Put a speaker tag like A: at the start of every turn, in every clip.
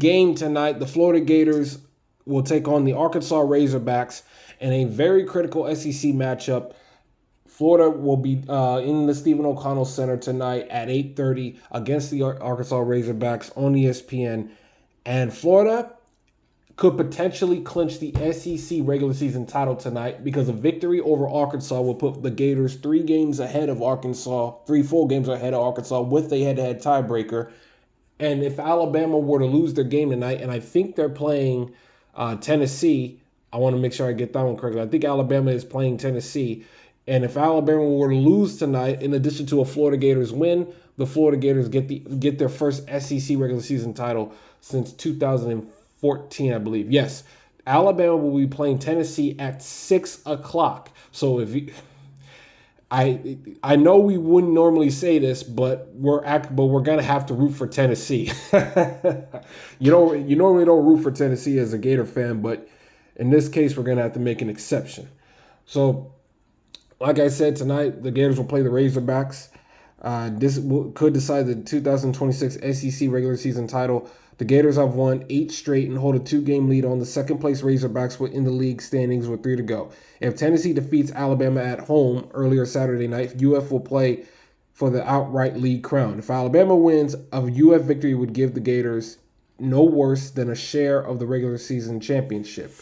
A: game tonight, the Florida Gators will take on the Arkansas Razorbacks in a very critical SEC matchup. Florida will be in the Stephen O'Connell Center tonight at 8:30 against the Arkansas Razorbacks on ESPN. And Florida could potentially clinch the SEC regular season title tonight because a victory over Arkansas will put the Gators 3 full games ahead of Arkansas with a head-to-head tiebreaker. And if Alabama were to lose their game tonight, and I think they're playing Tennessee, I want to make sure I get that one correctly. I think Alabama is playing Tennessee. And if Alabama were to lose tonight, in addition to a Florida Gators win, the Florida Gators get their first SEC regular season title since 2014, I believe. Yes, Alabama will be playing Tennessee at 6 o'clock. So I know we wouldn't normally say this, but we're gonna have to root for Tennessee. You normally don't root for Tennessee as a Gator fan, but in this case, we're gonna have to make an exception. So, like I said, tonight the Gators will play the Razorbacks. This could decide the 2026 SEC regular season title. The Gators have won 8 straight and hold a 2-game lead on the second-place Razorbacks in the league standings with 3 to go. If Tennessee defeats Alabama at home earlier Saturday night, UF will play for the outright league crown. If Alabama wins, a UF victory would give the Gators no worse than a share of the regular season championship.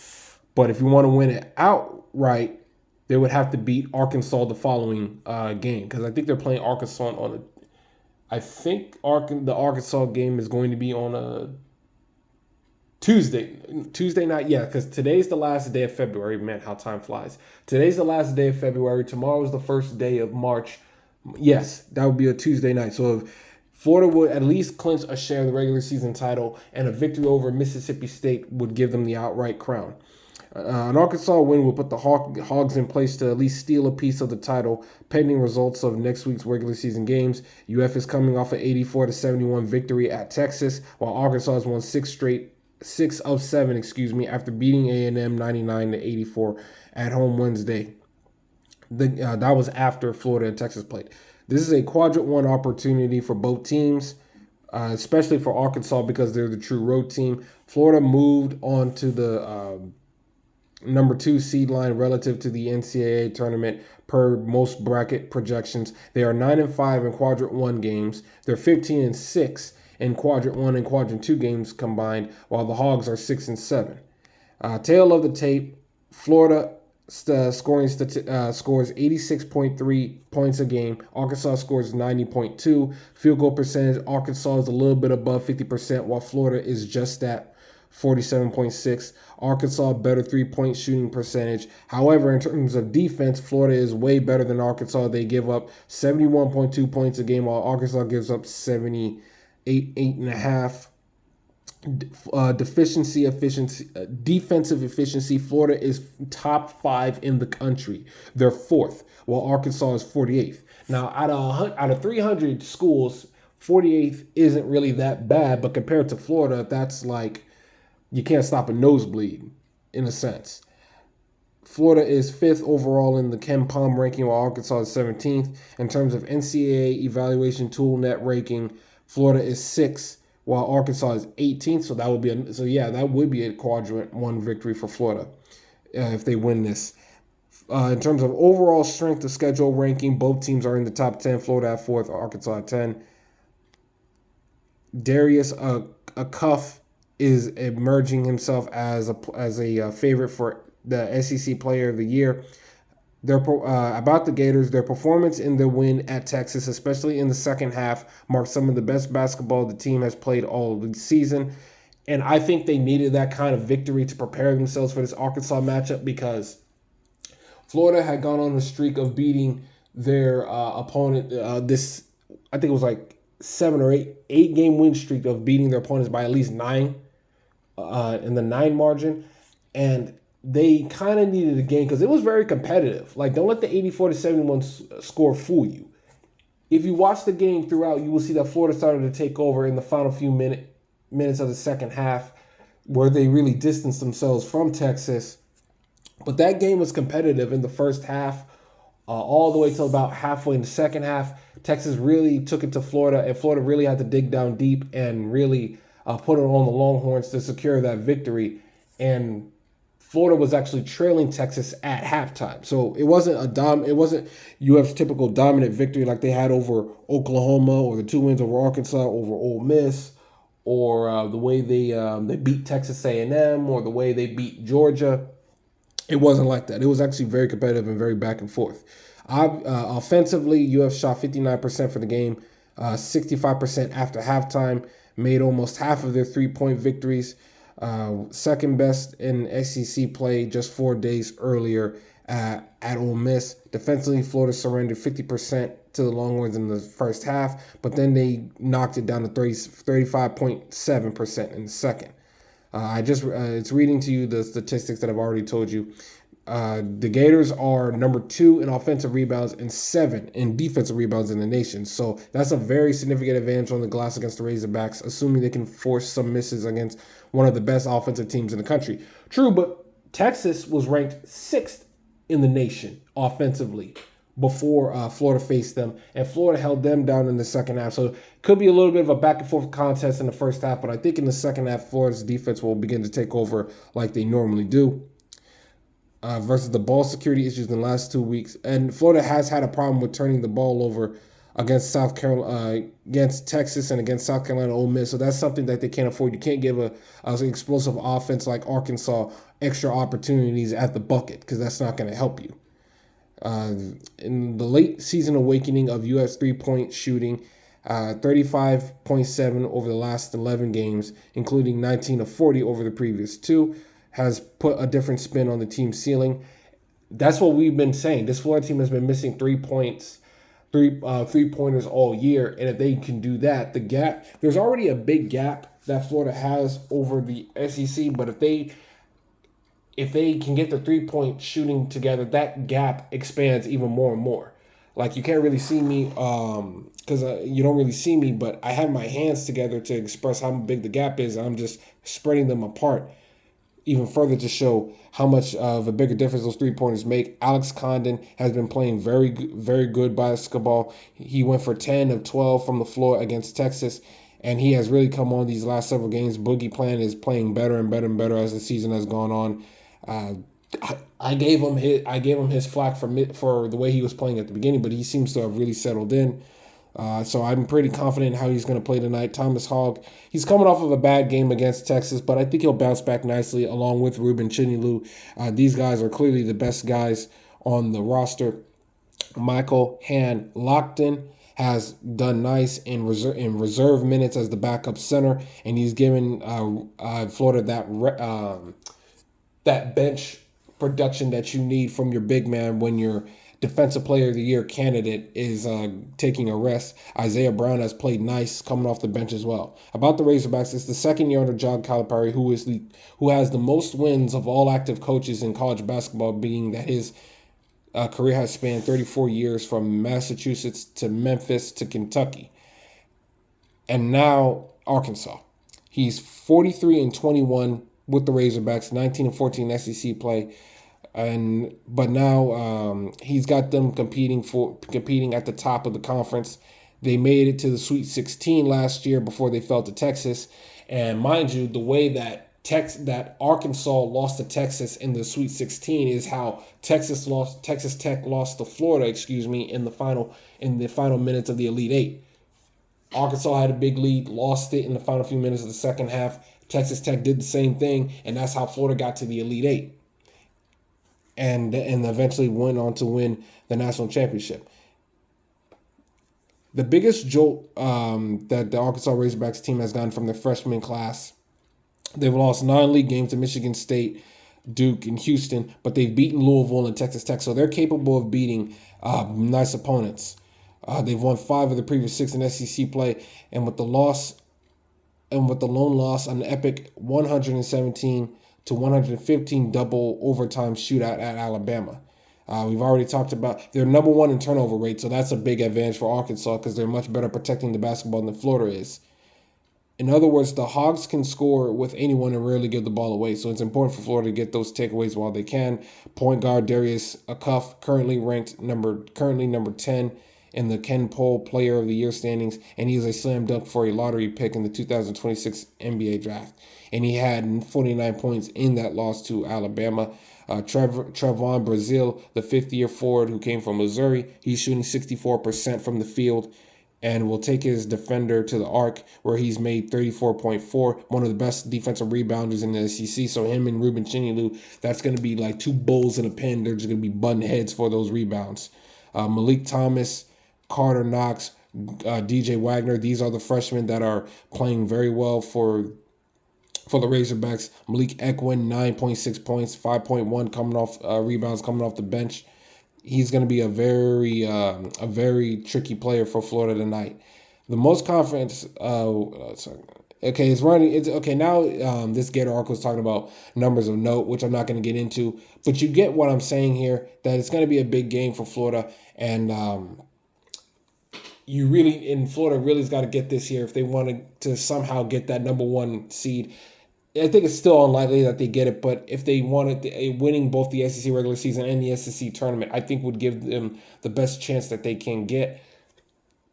A: But if you want to win it outright, they would have to beat Arkansas the following game, because I think they're playing Arkansas on a. I think the Arkansas game is going to be on a Tuesday night. Yeah, because today's the last day of February. Man, how time flies. Today's the last day of February. Tomorrow is the first day of March. Yes, that would be a Tuesday night. So if Florida would at least clinch a share of the regular season title, and a victory over Mississippi State would give them the outright crown. An Arkansas win will put the Hogs in place to at least steal a piece of the title, pending results of next week's regular season games. UF is coming off an 84-71 victory at Texas, while Arkansas has won 6 of 7, after beating A&M 99-84 at home Wednesday. That was after Florida and Texas played. This is a quadrant 1 opportunity for both teams, especially for Arkansas because they're the true road team. Florida moved on to the number 2 seed line relative to the NCAA tournament per most bracket projections. They are 9-5 in quadrant 1 games. They're 15-6 in quadrant 1 and quadrant 2 games combined, while the Hogs are 6-7. Tail of the tape, Florida scores 86.3 points a game. Arkansas scores 90.2. Field goal percentage, Arkansas is a little bit above 50%, while Florida is just at 47.6. Arkansas better 3-point shooting percentage. However, in terms of defense, Florida is way better than Arkansas. They give up 71.2 points a game, while Arkansas gives up 78.5. Defensive efficiency, Florida is top 5 in the country. They're 4th, while Arkansas is 48th. Now, out of 300 schools, 48th isn't really that bad, but compared to Florida, that's like you can't stop a nosebleed, in a sense. Florida is 5th overall in the Ken Pom ranking, while Arkansas is 17th. In terms of NCAA evaluation tool net ranking, Florida is 6th, while Arkansas is 18th. So that would be a quadrant 1 victory for Florida if they win this. In terms of overall strength of schedule ranking, both teams are in the top 10. Florida at 4th, Arkansas at 10. Darius Cuff is emerging himself as a favorite for the SEC Player of the Year. About the Gators, their performance in the win at Texas, especially in the second half, marked some of the best basketball the team has played all the season. And I think they needed that kind of victory to prepare themselves for this Arkansas matchup, because Florida had gone on a streak of beating their opponent. I think it was like 7 or 8 game win streak of beating their opponents by at least 9 in the 9 margin. And they kind of needed a game because it was very competitive. Like, don't let the 84-71 score fool you. If you watch the game throughout, you will see that Florida started to take over in the final few minutes of the second half, where they really distanced themselves from Texas. But that game was competitive in the first half, all the way till about halfway in the second half. Texas really took it to Florida, and Florida really had to dig down deep and really put it on the Longhorns to secure that victory. And Florida was actually trailing Texas at halftime. So it wasn't UF's typical dominant victory like they had over Oklahoma, or the 2 wins over Arkansas, over Ole Miss, or the way they beat Texas A&M, or the way they beat Georgia. It wasn't like that. It was actually very competitive and very back and forth. Offensively, UF shot 59% for the game, 65% after halftime, made almost half of their 3-point victories. Second best in SEC play just 4 days earlier at Ole Miss. Defensively, Florida surrendered 50% to the Longhorns in the first half, but then they knocked it down to 35.7% in the second. It's reading to you the statistics that I've already told you. The Gators are number 2 in offensive rebounds and 7 in defensive rebounds in the nation. So that's a very significant advantage on the glass against the Razorbacks, assuming they can force some misses against one of the best offensive teams in the country. True, but Texas was ranked 6th in the nation offensively before Florida faced them, and Florida held them down in the second half. So it could be a little bit of a back and forth contest in the first half, but I think in the second half, Florida's defense will begin to take over like they normally do. Versus the ball security issues in the last 2 weeks, and Florida has had a problem with turning the ball over against South Carolina, against Texas, and against South Carolina, Ole Miss. So that's something that they can't afford. You can't give an explosive offense like Arkansas extra opportunities at the bucket, because that's not going to help you. In the late season awakening of U.S. 3-point shooting, 35.7 over the last 11 games, including 19 of 40 over the previous 2, has put a different spin on the team's ceiling. That's what we've been saying. This Florida team has been missing 3-pointers all year, and if they can do that, there's already a big gap that Florida has over the SEC. But if they can get the 3-point shooting together, that gap expands even more and more. Like, you can't really see me, because you don't really see me, but I have my hands together to express how big the gap is. I'm just spreading them apart even further to show how much of a bigger difference those 3-pointers make. Alex Condon has been playing very, very good basketball. He went for 10 of 12 from the floor against Texas, and he has really come on these last several games. Boogie Plan is playing better and better and better as the season has gone on. I gave him his flack for the way he was playing at the beginning, but he seems to have really settled in. So I'm pretty confident in how he's going to play tonight. Thomas Hogg, he's coming off of a bad game against Texas, but I think he'll bounce back nicely along with Ruben Chinilu. These guys are clearly the best guys on the roster. Michael Han Lockton has done nice in reserve minutes as the backup center, and he's given Florida that bench production that you need from your big man when your Defensive Player of the Year candidate is taking a rest. Isaiah Brown has played nice coming off the bench as well. About the Razorbacks, it's the second year under John Calipari, who has the most wins of all active coaches in college basketball, being that his career has spanned 34 years from Massachusetts to Memphis to Kentucky, and now Arkansas. He's 43-21 with the Razorbacks, 19-14 SEC play. But now he's got them competing at the top of the conference. They made it to the Sweet 16 last year before they fell to Texas. And mind you, the way that Arkansas lost to Texas in the Sweet 16 is how Texas Tech lost to Florida, in the final minutes of the Elite Eight. Arkansas had a big lead, lost it in the final few minutes of the second half. Texas Tech did the same thing, and that's how Florida got to the Elite Eight. And eventually went on to win the national championship. The biggest jolt that the Arkansas Razorbacks team has gotten from their freshman class, they've lost 9 league games to Michigan State, Duke, and Houston, but they've beaten Louisville and Texas Tech, so they're capable of beating nice opponents. They've won 5 of the previous 6 in SEC play, and with the lone loss, an epic 117-115 double overtime shootout at Alabama. We've already talked about they're number 1 in turnover rate, so that's a big advantage for Arkansas because they're much better protecting the basketball than Florida is. In other words, the Hogs can score with anyone and rarely give the ball away, so it's important for Florida to get those takeaways while they can. Point guard Darius Acuff, currently number 10 in the Ken Pole Player of the Year standings, and he was a slam dunk for a lottery pick in the 2026 NBA draft. And he had 49 points in that loss to Alabama. Trevon Brazile, the fifth-year forward who came from Missouri, he's shooting 64% from the field and will take his defender to the arc, where he's made 34.4, one of the best defensive rebounders in the SEC. So him and Ruben Chinilu, that's going to be like two bulls in a pen. They're just going to be button heads for those rebounds. Malik Thomas, Carter Knox, DJ Wagner, these are the freshmen that are playing very well for the Razorbacks. Malik Ekwin, 9.6 points, 5.1 coming off rebounds coming off the bench. He's going to be a very tricky player for Florida tonight. The most confidence. Okay, it's running. It's okay now. This Gator article is talking about numbers of note, which I'm not going to get into, but you get what I'm saying here. That it's going to be a big game for Florida, and you really in Florida really's got to get this here if they wanted to somehow get that number one seed. I think it's still unlikely that they get it, but if they wanted winning both the SEC regular season and the SEC tournament, I think would give them the best chance that they can get.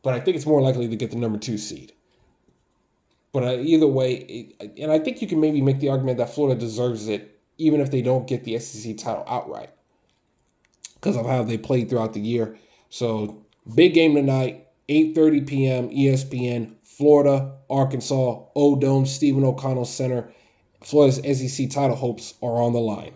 A: But I think it's more likely to get the number 2 seed. But either way, and I think you can maybe make the argument that Florida deserves it, even if they don't get the SEC title outright, because of how they played throughout the year. So big game tonight, 8:30 p.m. ESPN, Florida, Arkansas, O-Dome, Stephen O'Connell Center. Florida's SEC title hopes are on the line.